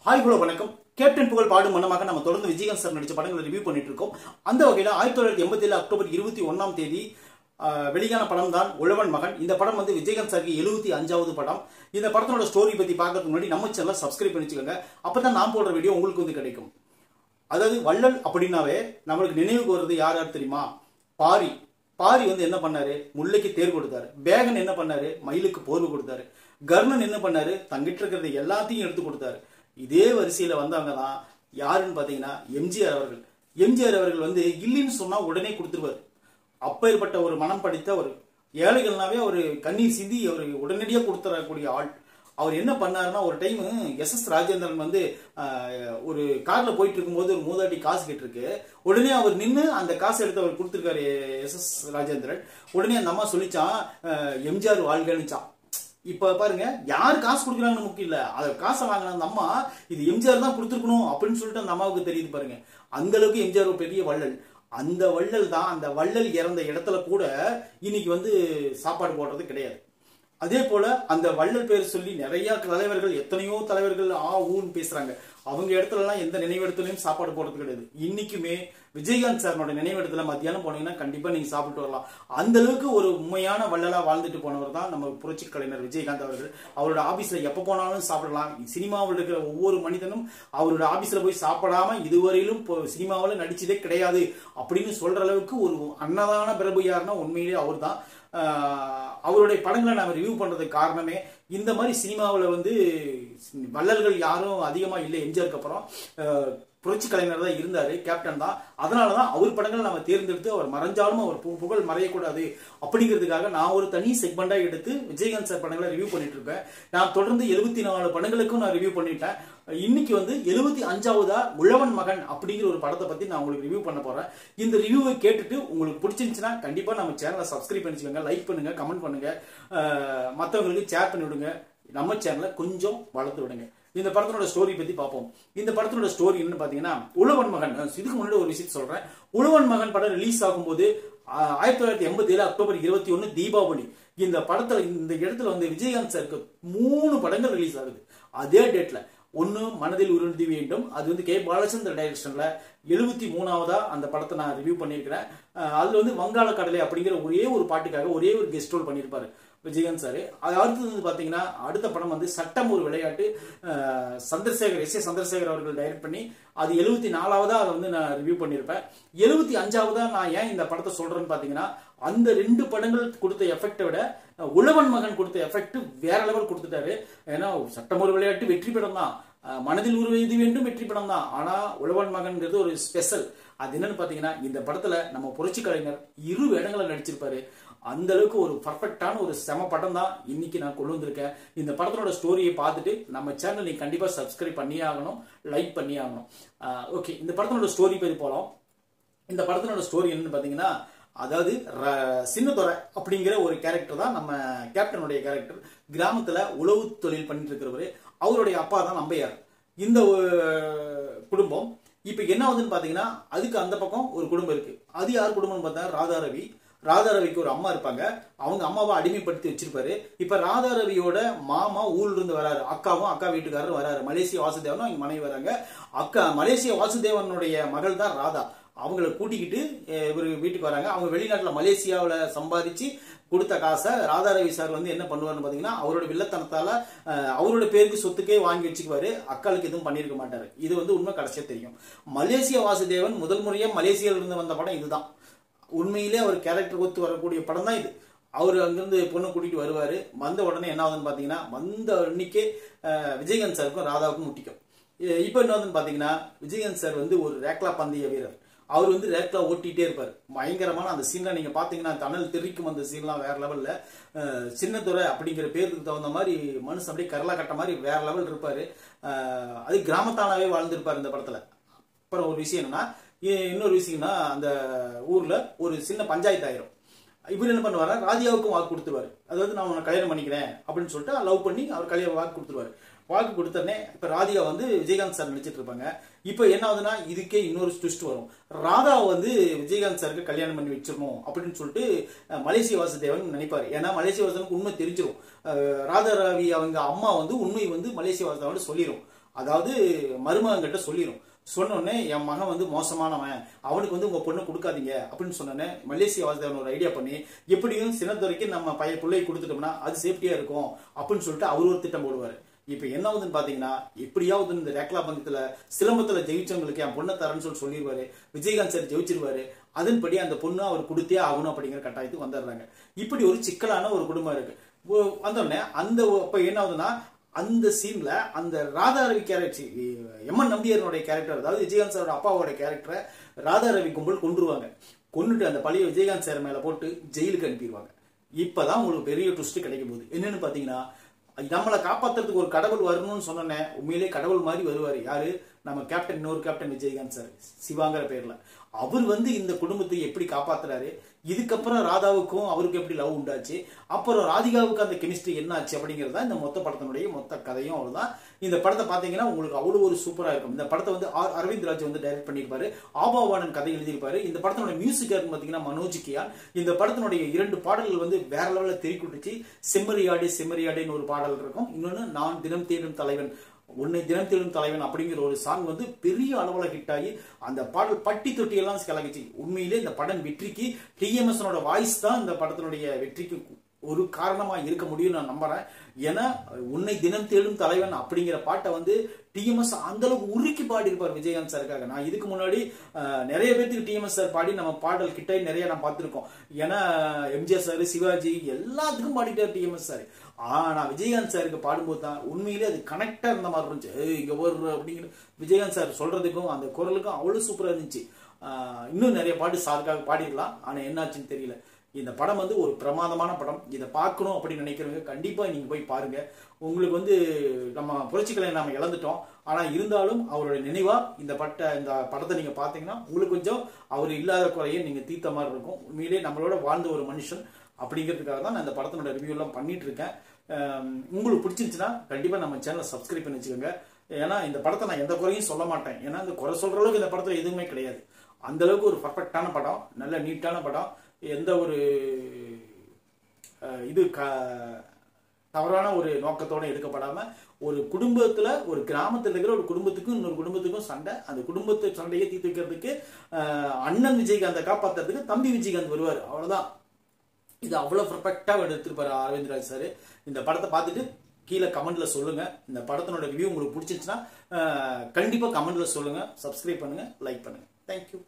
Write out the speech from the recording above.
Hi hello வணக்கம். Captain புகழ் பாடும் மன்னமாக நம்ம தொடர்ந்து விஜயகாந்த் சார் நடிச்ச படங்களை ரிவ்யூ பண்ணிட்டு இருக்கோம். அந்த வகையில் 1987 அக்டோபர் 21 வெளியான படம் தான் உழவன் மகன். இந்த படம் வந்து விஜயகாந்த் சாருக்கு 75வது படம். இந்த படத்தோட ஸ்டோரி பத்தி பார்க்கறதுக்கு முன்னாடி நம்ம சேனலை சப்ஸ்கிரைப் பண்ணி வச்சுக்கோங்க. அப்பதான் நான் போடுற வீடியோ உங்களுக்கு வந்து கிடைக்கும். அதாவது வள்ளல் அப்படின்னாவே நம்மளுக்கு நினைவுக்கு வருது யார் யார் தெரியுமா? பாரி. பாரி வந்து என்ன பண்ணாரு? முல்லைக்கு தேர் கொடுத்தாரு. பேகன் என்ன பண்ணாரு? மயிலுக்கு போர்வு கொடுத்தாரு. கர்ணன் என்ன பண்ணாரு? தங்கிட்டு இருக்கிறது எல்லாத்தையும் எடுத்து கொடுத்தாரு. இதே வரிசையில வந்தவங்க தான் யாருன்னு பாத்தீங்கன்னா எம்ஜிஆர் அவர்கள். எம்ஜிஆர் அவர்கள் வந்து இல்லைன்னு சொன்னா உடனே கொடுத்துருவாரு. அப்பேற்பட்ட ஒரு மனம் படித்த ஒரு ஏழைகள்னாவே ஒரு கண்ணீர் சிந்தி அவர் உடனடியாக கொடுத்துறக்கூடிய ஆள். அவர் என்ன பண்ணாருன்னா, ஒரு டைம் எஸ்.எஸ். ராஜேந்திரன் வந்து ஒரு கார்ல போயிட்டு இருக்கும்போது ஒரு மூதாட்டி காசு கேட்டிருக்கு. உடனே அவர் நின்று அந்த காசு எடுத்து அவர் கொடுத்துருக்காரு எஸ்.எஸ். ராஜேந்திரன். உடனே அந்த அம்மா சொல்லிச்சான், எம்ஜிஆர் வாழ்கனுச்சான். இப்ப பாருங்க, யார் காசு கொடுக்குறாங்கன்னு முக்கியம் இல்ல, அத காசை வாங்கின அந்த அம்மா இது எம்ஜிஆர் தான் கொடுத்துருக்கணும் அப்படின்னு சொல்லிட்டு அந்த அம்மாவுக்கு தெரியுது பாருங்க. அந்த அளவுக்கு எம்ஜிஆர் ஒரு பெரிய வள்ளல். அந்த வள்ளல் தான், அந்த வள்ளல் இறந்த இடத்துல கூட இன்னைக்கு வந்து சாப்பாடு போடுறது கிடையாது. அதே போல அந்த வள்ளல் பேர் சொல்லி நிறைய தலைவர்கள், எத்தனையோ தலைவர்கள் ஊன்னு பேசுறாங்க. அவங்க இடத்துல எல்லாம் எந்த நினைவிடத்துலயும் சாப்பாடு போடுறது கிடையாது. இன்னைக்குமே விஜயகாந்த் சாரோட நினைவிடத்துல மத்தியானம் போனீங்கன்னா கண்டிப்பா நீங்க சாப்பிட்டு வரலாம். அந்த அளவுக்கு ஒரு உண்மையான வள்ளலா வாழ்ந்துட்டு போனவர் தான் நம்ம புரட்சி கலைஞர் விஜயகாந்த் அவர்கள். அவரோட ஆபீஸ்ல எப்ப போனாலும் சாப்பிடலாம். சினிமாவில் இருக்கிற ஒவ்வொரு மனிதனும் அவரோட ஆபீஸ்ல போய் சாப்பிடாம இதுவரையிலும் சினிமாவில் நடிச்சதே கிடையாது அப்படின்னு சொல்ற அளவுக்கு ஒரு அன்னதான பிரபு யாருன்னா உண்மையிலேயே அவர் தான். அவருடைய படங்களை நாம ரிவ்யூ பண்றதுக்கு காரணமே இந்த மாதிரி சினிமாவில் வந்து வள்ளல்கள் யாரும் அதிகமா இல்லை. எம்ஜிஆருக்கு அப்புறம் புரட்சி கலைஞர் தான் இருந்தாரு, கேப்டன் தான். அதனாலதான் அவர் படங்களை நம்ம தேர்ந்தெடுத்து அவர் மறைஞ்சாலும் அவர் புகழ் மறையக்கூடாது அப்படிங்கிறதுக்காக நான் ஒரு தனி செக்மெண்டா எடுத்து விஜயகாந்த் சார் படங்களை ரிவ்யூ பண்ணிட்டு இருப்பேன். நான் தொடர்ந்து 74 படங்களுக்கும் நான் ரிவ்யூ பண்ணிட்டேன். இன்னைக்கு வந்து 75வதா உழவன் மகன் அப்படிங்கிற ஒரு படத்தை பத்தி நான் உங்களுக்கு ரிவ்யூ பண்ண போறேன். இந்த ரிவ்யூவை கேட்டுட்டு உங்களுக்கு பிடிச்சிருந்துச்சுன்னா கண்டிப்பா நம்ம சேனலை சப்ஸ்கிரைப் பண்ணிச்சுக்கோங்க, லைக் பண்ணுங்க, கமெண்ட் பண்ணுங்க, மற்றவங்களுக்கு ஷேர் பண்ணி விடுங்க, நம்ம சேனலை கொஞ்சம் வளர்த்து விடுங்க. இந்த படத்தோட ஸ்டோரி பத்தி பார்ப்போம். இந்த படத்தோட ஸ்டோரி என்னன்னு பாத்தீங்கன்னா, உழவன் மகன். இதுக்கு முன்னாடி ஒரு விஷயம் சொல்றேன். உழவன் மகன் படம் ரிலீஸ் ஆகும்போது 1987 அக்டோபர் 21 தீபாவளி. இந்த படத்துல இந்த இடத்துல வந்து விஜயகாந்த் சாருக்கு 3 படங்கள் ரிலீஸ் ஆகுது அதே டேட்ல. ஒன்னு மனதில் உறுதி வேண்டும், அது வந்து கே பாலச்சந்தர் டைரக்ஷன்ல 73வதா அந்த படத்தை நான் ரிவ்யூ பண்ணியிருக்கிறேன். அதுல வந்து வங்காள கடலை அப்படிங்கிற ஒரே ஒரு பாட்டுக்காக ஒரே ஒரு கெஸ்ட் ரோல் பண்ணியிருப்பாரு விஜயகாந்த் சார். அது அடுத்தது பாத்தீங்கன்னா அடுத்த படம் வந்து சட்டம் ஒரு விளையாட்டு, சந்திரசேகர் எஸ்.ஏ. சந்திரசேகர் அவர்கள் டைரக்ட் பண்ணி அது 74வதா அதை வந்து நான் ரிவ்யூ பண்ணியிருப்பேன். 75வதா நான் ஏன் இந்த படத்தை சொல்றேன்னு பாத்தீங்கன்னா, அந்த 2 படங்கள் கொடுத்த எஃபெக்டை விட உழவன் மகன் கொடுத்த எஃபெக்ட் வேற லெவல் கொடுத்துட்டாரு. ஏன்னா சட்டம் ஒரு விளையாட்டு வெற்றி படம் தான், மனதில் உறுதி வேண்டும் வெற்றி படம் தான். ஆனா உழவன் மகன்ங்கிறது ஒரு ஸ்பெஷல். அது என்னன்னு பாத்தீங்கன்னா, இந்த படத்துல நம்ம புரட்சி கலைஞர் 2 வேடங்களை நடிச்சிருப்பாரு. அந்த அளவுக்கு ஒரு பர்ஃபெக்டான ஒரு செம படம் தான் இன்னைக்கு நான் கொண்டு வந்திருக்கேன். இந்த படத்தோட ஸ்டோரியை பார்த்துட்டு நம்ம சேனல் நீங்க கண்டிப்பா சப்ஸ்கிரைப் பண்ணி ஆகணும், லைக் பண்ணி ஆகணும். ஓகே, இந்த படத்தோட ஸ்டோரி பத்தி போலாம். இந்த படத்தோட ஸ்டோரி என்னன்னு பாத்தீங்கன்னா, அதாவது சின்னதுரை அப்படிங்கிற ஒரு கேரக்டர் தான் நம்ம கேப்டனுடைய கேரக்டர். கிராமத்துல உழவு தொழில் பண்ணிட்டு இருக்கிறவரு. அவருடைய அப்பா தான் நம்பையார். இந்த குடும்பம் இப்ப என்ன ஆகுதுன்னு பாத்தீங்கன்னா, அதுக்கு அந்த பக்கம் ஒரு குடும்பம் இருக்கு. அது யார் குடும்பம்னு பார்த்தா ராதாரவி. ராதாரவிக்கு ஒரு அம்மா இருப்பாங்க. அவங்க அம்மாவை அடிமைப்படுத்தி வச்சிருப்பாரு. இப்ப ராதாரவியோட மாமா ஊர்ல இருந்து வராரு. அக்காவும் அக்கா வீட்டுக்காரரும் வராரு. மலேசியா வாசுதேவனும் அவங்க மனைவி வராங்க. மலேசியா வாசுதேவனுடைய மகள் தான் ராதா. அவங்களை கூட்டிக்கிட்டு இவரு வீட்டுக்கு வராங்க. அவங்க வெளிநாட்டுல மலேசியாவில சம்பாதிச்சு கொடுத்த காசை ராதாரவி சார் வந்து என்ன பண்ணுவாருன்னு பாத்தீங்கன்னா, அவரோட வில்லத்தனத்தால அவரோட பேருக்கு சொத்துக்கே வாங்கி வச்சுக்குவாரு. அக்காளுக்கு எதுவும் பண்ணிருக்க மாட்டாரு. இது வந்து உண்மை கடைசியா தெரியும். மலேசியா வாசுதேவன் முதல் முறையா மலேசியால இருந்து வந்த படம் இதுதான். உண்மையிலே அவர் கேரக்டர் ஒத்து வரக்கூடிய படம் தான் இது. அவரு அங்கிருந்து பொண்ணு கூட்டிட்டு வருவாரு. வந்த உடனே என்ன ஆகுதுன்னு பாத்தீங்கன்னா, வந்த அன்னைக்கே விஜயகாந்த் சாருக்கும் ராதாவுக்கும் முட்டிக்கும். இப்ப என்ன ஆகுதுன்னு பாத்தீங்கன்னா, விஜயகாந்த் சார் வந்து ஒரு ரேக்லா பந்தய வீரர். அவர் வந்து ரேக்லா ஓட்டிட்டே இருப்பார். பயங்கரமான அந்த சீன்லாம் நீங்க பாத்தீங்கன்னா, தணல் தெரிக்கும் அந்த சீன்லாம் வேற லெவல்ல. சின்னதுரை அப்படிங்கிற பேருக்கு தகுந்த மாதிரி மனுஷன் அப்படியே கரலா கட்ட மாதிரி வேற லெவல் இருப்பாரு. அது கிராமத்தானாவே வாழ்ந்திருப்பாரு இந்த படத்துல. அப்புறம் ஒரு விஷயம் என்னன்னா, இன்னொரு விஷயம்னா, அந்த ஊர்ல ஒரு சின்ன பஞ்சாயத்து ஆயிரும். இவர் என்ன பண்ணுவாரு, ராதிகாவுக்கும் வாக்கு கொடுத்துருவாரு. அதாவது நான் உன்னை கல்யாணம் பண்ணிக்கிறேன் அப்படின்னு சொல்லிட்டு லவ் பண்ணி அவர் கல்யாணம் வாக்கு கொடுத்துருவாரு. வாக்கு கொடுத்தோடனே இப்ப ராதிகா வந்து விஜயகாந்த் சார் நடிச்சிட்டு இருப்பாங்க. இப்ப என்ன ஆகுதுன்னா, இதுக்கே இன்னொரு ட்விஸ்ட் வரும். ராதாவை வந்து விஜயகாந்த் சாருக்கு கல்யாணம் பண்ணி வச்சிடணும் அப்படின்னு சொல்லிட்டு மலேசியா வாசுதேவன் நினைப்பாரு. ஏன்னா மலேசியா வாசுதேவனுக்கு உண்மை தெரிஞ்சிடும். ராதாரவி அவங்க அம்மா வந்து உண்மை வந்து மலேசியா வாசுதேவன் சொல்லிடும். அதாவது மருமகன் கிட்ட சொல்லிடும். சொன்னோடனே என் மகன் வந்து மோசமானவன், அவனுக்கு வந்து உங்க பொண்ணு கொடுக்காதீங்க அப்படின்னு சொன்னோன்னே மலேசியா வாசுதேவன் ஒரு ஐடியா பண்ணி எப்படியும் சின்னத்துறைக்கு நம்ம பிள்ளையை கொடுத்துட்டோம்னா அது சேஃப்டியா இருக்கும் அப்படின்னு சொல்லிட்டு அவர் ஒரு திட்டம் போடுவாரு. இப்ப என்ன ஆகுதுன்னு பாத்தீங்கன்னா, எப்படியாவது இந்த ரேக்லா பந்தயத்துல சிலம்பத்துல ஜெயிச்சவங்களுக்கு என் பொண்ணை தரேன்னு சொல்லிடுவாரு. விஜயகாந்த் சார் ஜெயிச்சிருவாரு. அதன்படி அந்த பொண்ணு அவர் கொடுத்தே ஆகணும் அப்படிங்கிற கட்டாயத்துக்கு வந்துடுறாங்க. இப்படி ஒரு சிக்கலான ஒரு குடும்பம் இருக்கு. வந்தோடனே அந்த இப்ப என்ன ஆகுதுன்னா, அந்த சீன்ல அந்த ராதாரவி கேரக்டர், எம்என் நம்பியாரனுடைய கேரக்டர், அதாவது விஜயகாந்த் சாரோட அப்பாவோட கேரக்டரை ராதாரவி கும்பல் கொன்றுவாங்க. கொன்னுட்டு அந்த பழைய விஜயகாந்த் சார் மேல போட்டு ஜெயிலுக்கு அனுப்பிடுவாங்க. இப்பதான் உங்களுக்கு பெரிய ட்விஸ்ட் கிடைக்க போகுது. என்னன்னு பாத்தீங்கன்னா, நம்மளை காப்பாத்துறதுக்கு ஒரு கடவுள் வரணும்னு சொன்னேன். உண்மையிலே கடவுள் மாதிரி வருவாரு. யாரு? நம்ம கேப்டன், இன்னொரு கேப்டன் விஜயகாந்த் சார், சிவாங்கிற பேர்ல. அவர் வந்து இந்த குடும்பத்தை எப்படி காப்பாத்துறாரு, இதுக்கப்புறம் ராதாவுக்கும் அவருக்கு எப்படி லவ் உண்டாச்சு, அப்புறம் ராதிகாவுக்கு அந்த கெமிஸ்ட்ரி என்ன ஆச்சு அப்படிங்கிறது தான் இந்த மொத்த படத்தினுடைய மொத்த கதையும். அவ்வளவுதான். இந்த படத்தை பாத்தீங்கன்னா உங்களுக்கு அவ்வளவு ஒரு சூப்பரா இருக்கும். இந்த படத்தை வந்து அரவிந்த் ராஜ் வந்து டைரக்ட் பண்ணியிருப்பாரு. ஆபாவானன் கதை எழுதியிருப்பாரு. இந்த படத்தினுடைய மியூசிக் பாத்தீங்கன்னா மனோஜ் கியான். இந்த படத்தினுடைய 2 பாடல்கள் வந்து வேற லெவலில் தெரிவிட்டுச்சு. செம்மறியாடு செம்மறியாடுன்னு ஒரு பாடல் இருக்கும். இன்னொன்னு நான் தினம் தேடும் தலைவன், உன்னை தினம் தேடும் தலைவன் அப்படிங்கிற ஒரு சாங் வந்து பெரிய அளவுல ஹிட் ஆகி அந்த பாடல் பட்டி தொட்டி எல்லாம் கலகிச்சு. உண்மையிலே இந்த படம் வெற்றிக்கு டிஎம்எஸ் வாய்ஸ் தான் இந்த படத்தினுடைய வெற்றிக்கு ஒரு காரணமா இருக்க முடியும் நான் நம்புறேன். ஏன்னா உன்னை தினம் தேடும் தலைவன் அப்படிங்கிற பாட்டை வந்து டிஎம்எஸ் அந்த அளவுக்கு உருக்கி பாடி இருப்பார் விஜயகாந்த் சாருக்காக. நான் இதுக்கு முன்னாடி நிறைய பேருக்கு டிஎம்எஸ் சார் பாடி நம்ம பாடல் கிட்ட நிறைய நான் பார்த்திருக்கோம். ஏன்னா எம்ஜிஆர் சார், சிவாஜி எல்லாத்துக்கும் பாடிட்டார் டிஎம்எஸ் சார். ஆனா விஜயகாந்த் சாருக்கு பாடும்போது தான் உண்மையிலே அது கனெக்டா இருந்த மாதிரி இருந்துச்சு. இங்க ஒரு அப்படிங்கிற விஜயகாந்த் சார் சொல்றதுக்கும் அந்த குரலுக்கும் அவ்வளவு சூப்பரா இருந்துச்சு. இன்னும் நிறைய பாட்டு சாருக்காக பாடிடலாம். ஆனா என்னாச்சுன்னு தெரியல. இந்த படம் வந்து ஒரு பிரமாதமான படம். இதை பார்க்கணும் அப்படின்னு நினைக்கிறவங்க கண்டிப்பா நீங்க போய் பாருங்க. உங்களுக்கு வந்து நம்ம புரட்சிகளை நாம இழந்துட்டோம். ஆனா இருந்தாலும் அவருடைய நினைவா இந்த படத்தை நீங்க பாத்தீங்கன்னா உங்களுக்கு கொஞ்சம் அவர் இல்லாத குறையை நீங்க தீர்த்த மாதிரி இருக்கும். உண்மையிலே நம்மளோட வாழ்ந்த ஒரு மனுஷன் அப்படிங்கிறதுக்காக தான் நான் இந்த படத்தினோட ரிவ்யூ எல்லாம் பண்ணிட்டு இருக்கேன். உங்களுக்கு பிடிச்சிருந்துச்சுன்னா கண்டிப்பா நம்ம சேனலை சப்ஸ்கிரைப் பண்ணி வச்சுக்கோங்க. ஏன்னா இந்த படத்தை நான் எந்த குறையும் சொல்ல மாட்டேன். ஏன்னா இந்த குறை சொல்ற அளவுக்கு இந்த படத்துல எதுவுமே கிடையாது. அந்த அளவுக்கு ஒரு பர்ஃபெக்டான படம், நல்ல நீட்டான படம். எந்த ஒரு தவறான ஒரு நோக்கத்தோட எடுக்கப்படாம ஒரு குடும்பத்துல, ஒரு கிராமத்துல இருக்கிற ஒரு குடும்பத்துக்கும் இன்னொரு குடும்பத்துக்கும் சண்டை, அந்த குடும்பத்து சண்டையை தீர்த்து வைக்கிறதுக்கு அண்ணன் விஜயகாந்தை காப்பாத்துறதுக்கு தம்பி விஜயகாந்த் வருவார். அவ்வளவுதான். இது அவ்வளவு பர்ஃபெக்டா எடுத்திருப்பாரு அரவிந்த் ராஜ் சார். இந்த படத்தை பார்த்துட்டு கீழே கமெண்ட்ல சொல்லுங்க. இந்த படத்தினோட ரிவ்யூ உங்களுக்கு பிடிச்சிருச்சுன்னா கண்டிப்பா கமெண்ட்ல சொல்லுங்க. சப்ஸ்கிரைப் பண்ணுங்க, லைக் பண்ணுங்க. தேங்க்யூ.